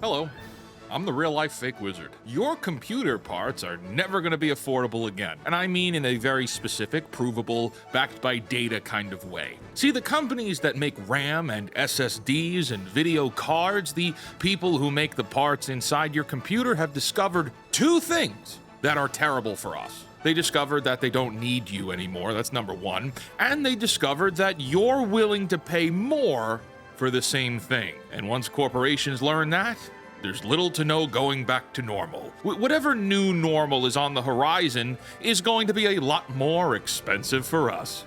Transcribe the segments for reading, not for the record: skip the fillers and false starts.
Hello, I'm the real-life fake wizard. Your computer parts are never going to be affordable again, and I mean in a very specific, provable, backed by data kind of way. See, the companies that make RAM and SSDs and video cards, the people who make the parts inside your computer have discovered two things that are terrible for us. They discovered that they don't need you anymore, that's number one, and they discovered that you're willing to pay more for the same thing. And once corporations learn that, there's little to no going back to normal. Whatever new normal is on the horizon is going to be a lot more expensive for us.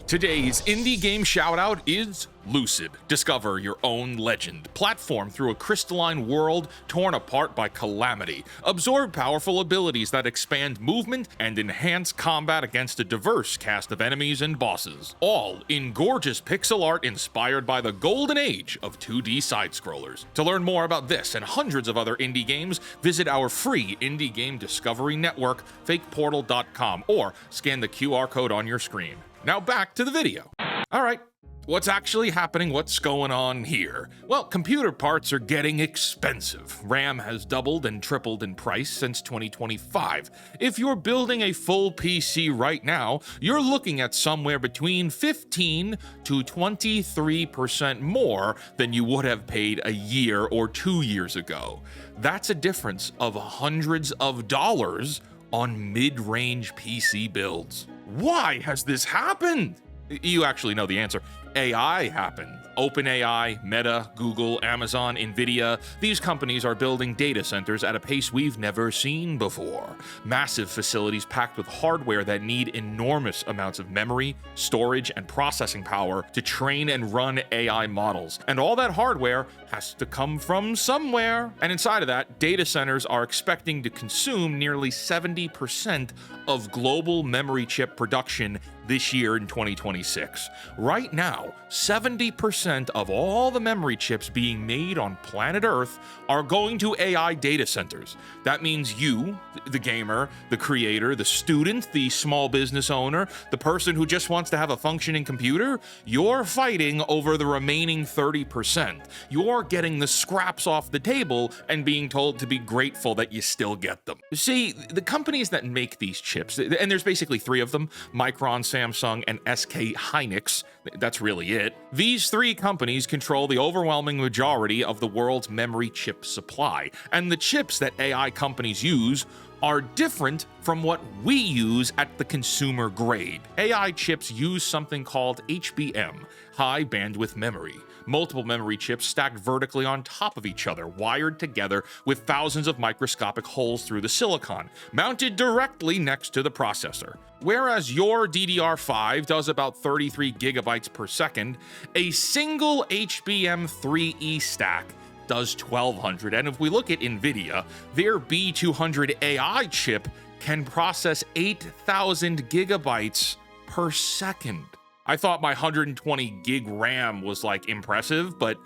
Today's indie game shoutout is Lucid. Discover your own legend. Platform through a crystalline world torn apart by calamity. Absorb powerful abilities that expand movement and enhance combat against a diverse cast of enemies and bosses. All in gorgeous pixel art inspired by the golden age of 2D side-scrollers. To learn more about this and hundreds of other indie games, visit our free indie game discovery network, fakeportal.com, or scan the QR code on your screen. Now back to the video. Alright, what's actually happening? What's going on here? Well, computer parts are getting expensive. RAM has doubled and tripled in price since 2025. If you're building a full PC right now, you're looking at somewhere between 15 to 23% more than you would have paid a year or 2 years ago. That's a difference of hundreds of dollars on mid-range PC builds. Why has this happened? You actually know the answer. AI happened. OpenAI, Meta, Google, Amazon, Nvidia, these companies are building data centers at a pace we've never seen before. Massive facilities packed with hardware that need enormous amounts of memory, storage, and processing power to train and run AI models. And all that hardware has to come from somewhere. And inside of that, data centers are expecting to consume nearly 70% of global memory chip production this year in 2026. Right now, 70% of all the memory chips being made on planet Earth are going to AI data centers. That means you, the gamer, the creator, the student, the small business owner, the person who just wants to have a functioning computer, you're fighting over the remaining 30%. You're getting the scraps off the table and being told to be grateful that you still get them. See, the companies that make these chips, and there's basically three of them, Micron, Samsung, and SK Hynix, that's really it. These three companies control the overwhelming majority of the world's memory chip supply, and the chips that AI companies use are different from what we use at the consumer grade. AI chips use something called HBM, high bandwidth memory. Multiple memory chips stacked vertically on top of each other, wired together with thousands of microscopic holes through the silicon, mounted directly next to the processor. Whereas your DDR5 does about 33 gigabytes per second, a single HBM3E stack does 1200. And if we look at Nvidia, their B200 AI chip can process 8,000 gigabytes per second. I thought my 120 gig RAM was like impressive, but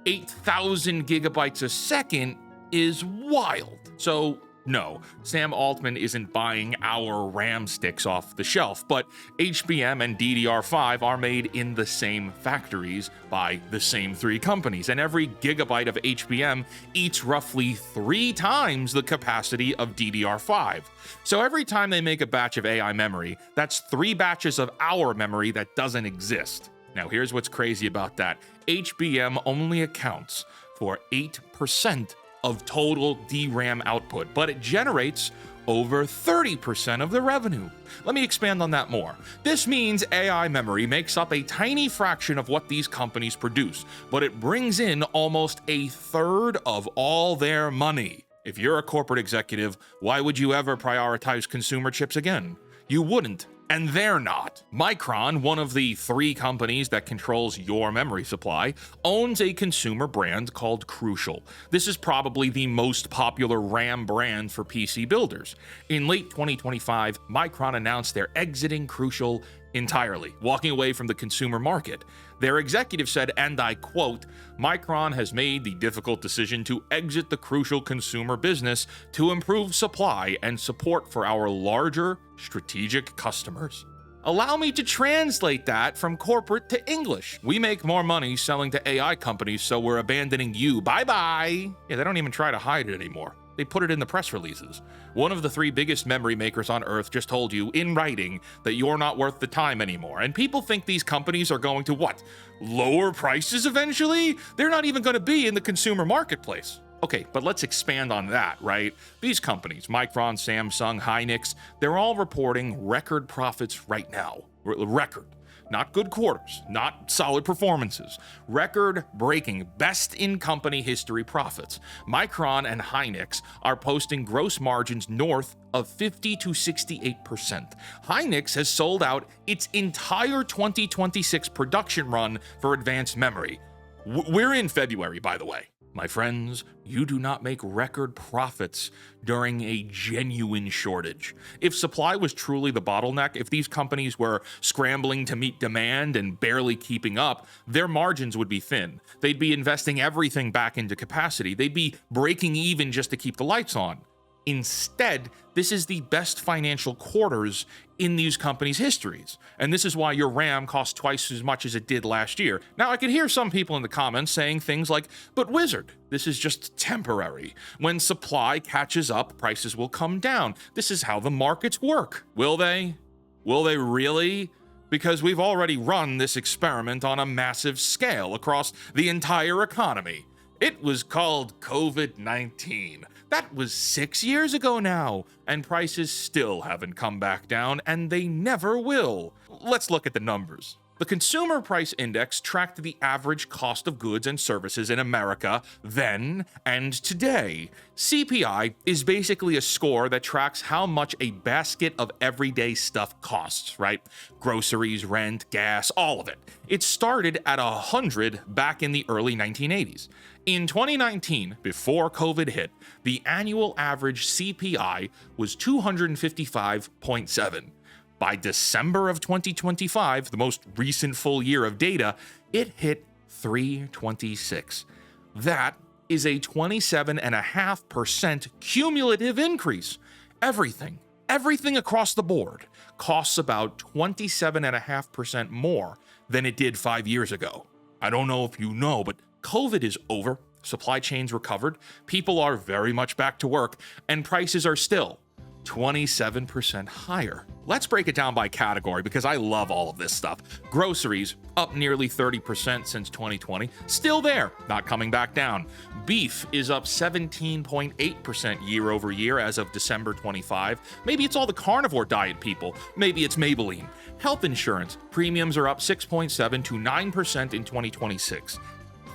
8,000 gigabytes a second is wild. So no, Sam Altman isn't buying our RAM sticks off the shelf, but HBM and DDR5 are made in the same factories by the same three companies, and every gigabyte of HBM eats roughly 3 times the capacity of DDR5. So every time they make a batch of AI memory, that's 3 batches of our memory that doesn't exist. Now here's what's crazy about that. HBM only accounts for 8% of total DRAM output, but it generates over 30% of the revenue. Let me expand on that more. This means AI memory makes up a tiny fraction of what these companies produce, but it brings in almost a third of all their money. If you're a corporate executive, why would you ever prioritize consumer chips again? You wouldn't. And they're not. Micron, one of the 3 companies that controls your memory supply, owns a consumer brand called Crucial. This is probably the most popular RAM brand for PC builders. In late 2025, Micron announced they're exiting Crucial entirely, walking away from the consumer market. Their executive said, and I quote, "Micron has made the difficult decision to exit the Crucial consumer business to improve supply and support for our larger strategic customers." Allow me to translate that from corporate to English. We make more money selling to AI companies, so we're abandoning you. Bye-bye. Yeah, they don't even try to hide it anymore. They put it in the press releases. One of the 3 biggest memory makers on Earth just told you in writing that you're not worth the time anymore. And people think these companies are going to what? Lower prices eventually? They're not even going to be in the consumer marketplace. Okay, but let's expand on that, right? These companies, Micron, Samsung, Hynix, they're all reporting record profits right now. Record. Not good quarters, not solid performances. Record-breaking, best-in-company history profits. Micron and Hynix are posting gross margins north of 50 to 68%. Hynix has sold out its entire 2026 production run for advanced memory. We're in February, by the way. My friends, you do not make record profits during a genuine shortage. If supply was truly the bottleneck, if these companies were scrambling to meet demand and barely keeping up, their margins would be thin. They'd be investing everything back into capacity. They'd be breaking even just to keep the lights on. Instead, this is the best financial quarters in these companies' histories. And this is why your RAM costs twice as much as it did last year. Now, I could hear some people in the comments saying things like, but Wizard, this is just temporary. When supply catches up, prices will come down. This is how the markets work. Will they? Will they really? Because we've already run this experiment on a massive scale across the entire economy. It was called COVID-19. That was 6 years ago now, and prices still haven't come back down, and they never will. Let's look at the numbers. The Consumer Price Index tracked the average cost of goods and services in America then and today. CPI is basically a score that tracks how much a basket of everyday stuff costs, right? Groceries, rent, gas, all of it. It started at 100 back in the early 1980s. In 2019, before COVID hit, the annual average CPI was 255.7. By December of 2025, the most recent full year of data, it hit 326. That is a 27.5% cumulative increase. Everything across the board costs about 27.5% more than it did 5 years ago. I don't know if you know, but COVID is over, supply chains recovered, people are very much back to work, and prices are still 27% higher. Let's break it down by category because I love all of this stuff. Groceries, up nearly 30% since 2020. Still there, not coming back down. Beef is up 17.8% year over year as of December 25. Maybe it's all the carnivore diet people. Maybe it's Maybelline. Health insurance, premiums are up 6.7 to 9% in 2026.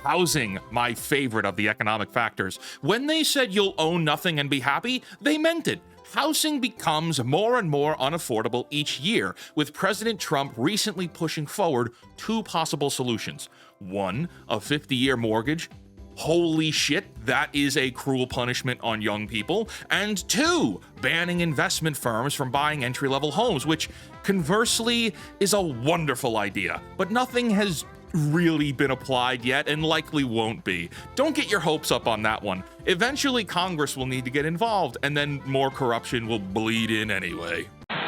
Housing, my favorite of the economic factors. When they said you'll own nothing and be happy, they meant it. Housing becomes more and more unaffordable each year, with President Trump recently pushing forward 2 possible solutions. 1, a 50-year mortgage. Holy shit, that is a cruel punishment on young people. And 2, banning investment firms from buying entry-level homes, which conversely is a wonderful idea, but nothing has really been applied yet and likely won't be. Don't get your hopes up on that one. Eventually, Congress will need to get involved, and then more corruption will bleed in anyway.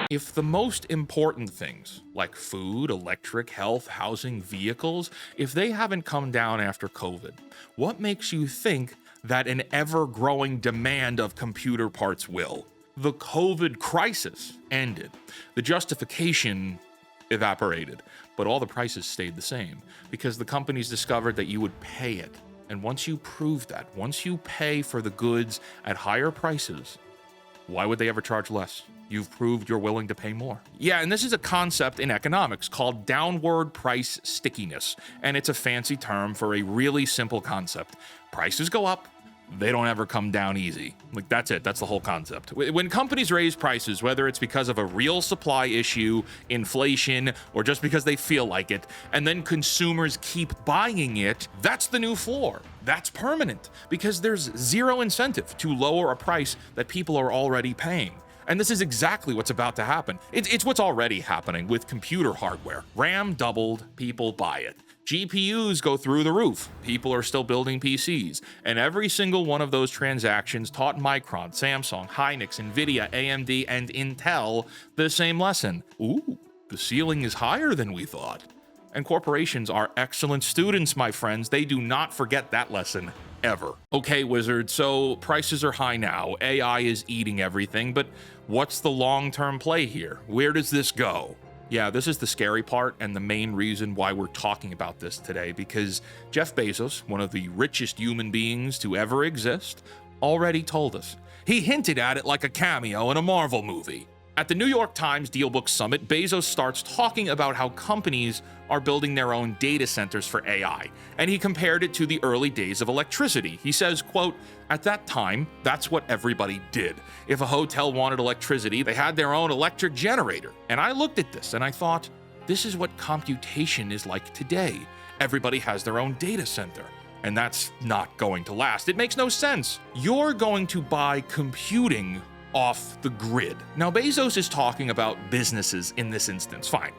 If the most important things, like food, electric, health, housing, vehicles, if they haven't come down after COVID, what makes you think that an ever-growing demand of computer parts will? The COVID crisis ended. The justification evaporated, but all the prices stayed the same because the companies discovered that you would pay it. And once you prove that, once you pay for the goods at higher prices, why would they ever charge less? You've proved you're willing to pay more. Yeah, and this is a concept in economics called downward price stickiness, and it's a fancy term for a really simple concept. Prices go up, they don't ever come down easy. Like, that's it. That's the whole concept. When companies raise prices, whether it's because of a real supply issue, inflation, or just because they feel like it, and then consumers keep buying it, that's the new floor. That's permanent because there's zero incentive to lower a price that people are already paying. And this is exactly what's about to happen. It's what's already happening with computer hardware. RAM doubled, people buy it. GPUs go through the roof. People are still building PCs. And every single one of those transactions taught Micron, Samsung, Hynix, Nvidia, AMD, and Intel the same lesson. Ooh, the ceiling is higher than we thought. And corporations are excellent students, my friends. They do not forget that lesson ever. Okay, Wizard, so prices are high now. AI is eating everything, but what's the long-term play here? Where does this go? Yeah, this is the scary part and the main reason why we're talking about this today, because Jeff Bezos, one of the richest human beings to ever exist, already told us. He hinted at it like a cameo in a Marvel movie. At the New York Times DealBook Summit, Bezos starts talking about how companies are building their own data centers for AI, and he compared it to the early days of electricity. He says, quote, "At that time, that's what everybody did. If a hotel wanted electricity, they had their own electric generator." And I looked at this and I thought, this is what computation is like today. Everybody has their own data center. And that's not going to last. It makes no sense. You're going to buy computing off the grid. Now, Bezos is talking about businesses in this instance, fine.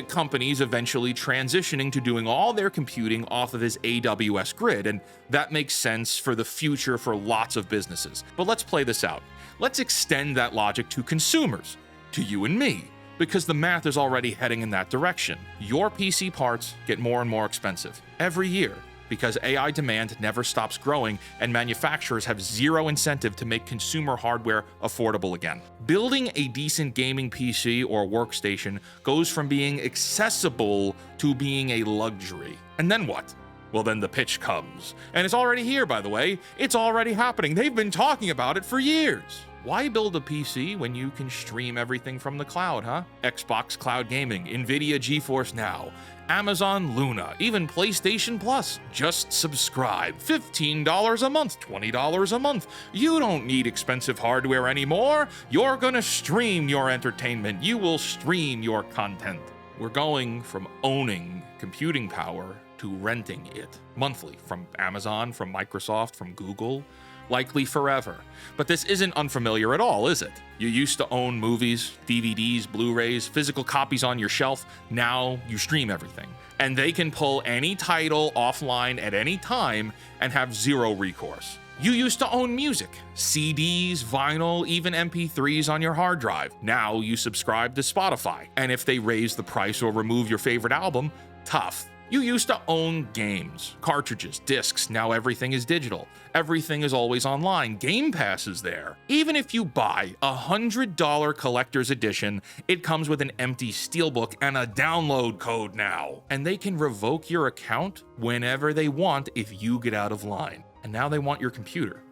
Companies eventually transitioning to doing all their computing off of his AWS grid, and that makes sense for the future for lots of businesses. But let's play this out. Let's extend that logic to consumers, to you and me, because the math is already heading in that direction. Your PC parts get more and more expensive every year, because AI demand never stops growing and manufacturers have zero incentive to make consumer hardware affordable again. Building a decent gaming PC or workstation goes from being accessible to being a luxury. And then what? Well, then the pitch comes. And it's already here, by the way. It's already happening. They've been talking about it for years. Why build a PC when you can stream everything from the cloud, huh? Xbox Cloud Gaming, Nvidia GeForce Now, Amazon Luna, even PlayStation Plus. Just subscribe. $15 a month, $20 a month. You don't need expensive hardware anymore. You're gonna stream your entertainment. You will stream your content. We're going from owning computing power to renting it monthly from Amazon, from Microsoft, from Google, likely forever. But this isn't unfamiliar at all, is it? You used to own movies, DVDs, Blu-rays, physical copies on your shelf. Now you stream everything. And they can pull any title offline at any time and have zero recourse. You used to own music, CDs, vinyl, even MP3s on your hard drive. Now you subscribe to Spotify. And if they raise the price or remove your favorite album, tough. You used to own games, cartridges, discs. Now everything is digital. Everything is always online. Game Pass is there. Even if you buy a $100 collector's edition, it comes with an empty steelbook and a download code now. And they can revoke your account whenever they want if you get out of line. And now they want your computer.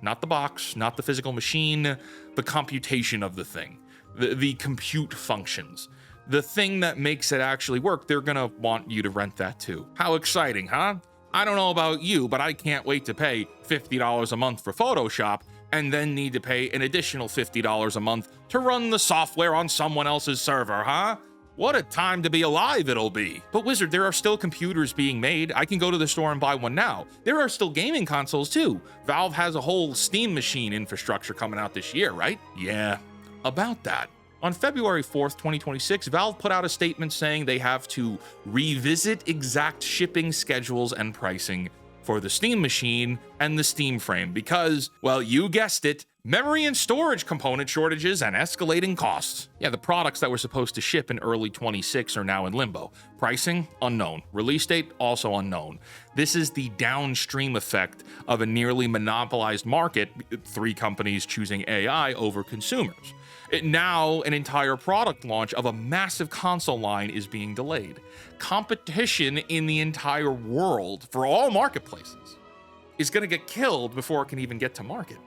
Not the box, not the physical machine, the computation of the thing, the compute functions. The thing that makes it actually work, they're gonna want you to rent that too. How exciting, huh? I don't know about you, but I can't wait to pay $50 a month for Photoshop and then need to pay an additional $50 a month to run the software on someone else's server, huh? What a time to be alive it'll be. But Wizard, there are still computers being made. I can go to the store and buy one now. There are still gaming consoles too. Valve has a whole Steam machine infrastructure coming out this year, right? Yeah, about that. On February 4th, 2026, Valve put out a statement saying they have to revisit exact shipping schedules and pricing for the Steam machine and the Steam frame because, well, you guessed it, memory and storage component shortages and escalating costs. Yeah, the products that were supposed to ship in early 26 are now in limbo. Pricing, unknown. Release date, also unknown. This is the downstream effect of a nearly monopolized market, 3 companies choosing AI over consumers. Now, an entire product launch of a massive console line is being delayed. Competition in the entire world for all marketplaces is going to get killed before it can even get to market.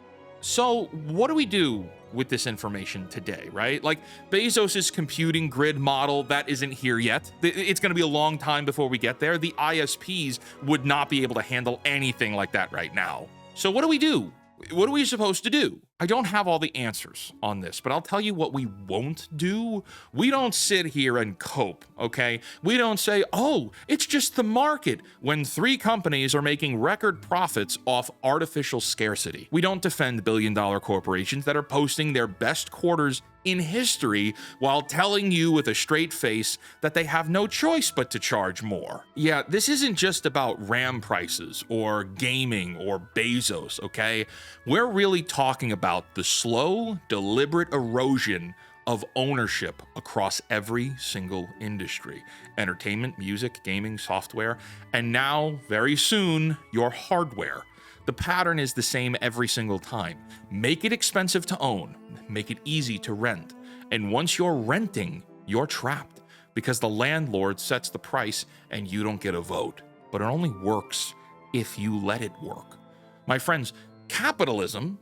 So what do we do with this information today, right? Like Bezos's computing grid model, that isn't here yet. It's going to be a long time before we get there. The ISPs would not be able to handle anything like that right now. So what do we do? What are we supposed to do? I don't have all the answers on this, but I'll tell you what we won't do. We don't sit here and cope, okay? We don't say, oh, it's just the market, when 3 companies are making record profits off artificial scarcity. We don't defend billion-dollar corporations that are posting their best quarters in history while telling you with a straight face that they have no choice but to charge more. Yeah, this isn't just about RAM prices or gaming or Bezos, okay? We're really talking about the slow, deliberate erosion of ownership across every single industry: entertainment, music, gaming, software, and now, very soon, your hardware. The pattern is the same every single time. Make it expensive to own, make it easy to rent. And once you're renting, you're trapped because the landlord sets the price and you don't get a vote. But it only works if you let it work. My friends, capitalism,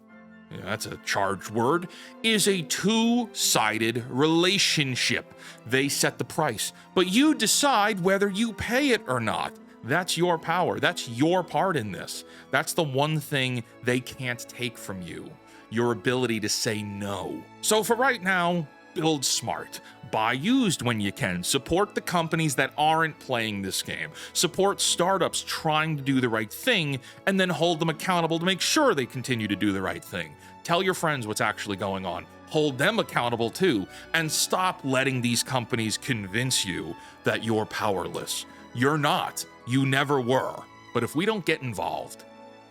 yeah, that's a charged word, is a two-sided relationship. They set the price, but you decide whether you pay it or not. That's your power. That's your part in this. That's the one thing they can't take from you: your ability to say no. So for right now, build smart. Buy used when you can. Support the companies that aren't playing this game. Support startups trying to do the right thing, and then hold them accountable to make sure they continue to do the right thing. Tell your friends what's actually going on. Hold them accountable too, and stop letting these companies convince you that you're powerless. You're not. You never were. But if we don't get involved,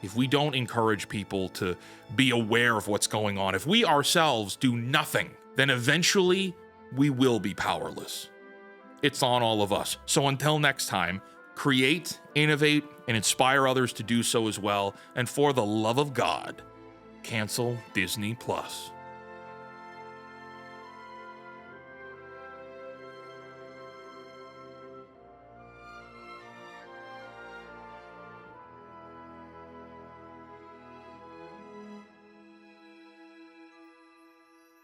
if we don't encourage people to be aware of what's going on, if we ourselves do nothing, then eventually we will be powerless. It's on all of us. So until next time, create, innovate, and inspire others to do so as well. And for the love of God, cancel Disney Plus.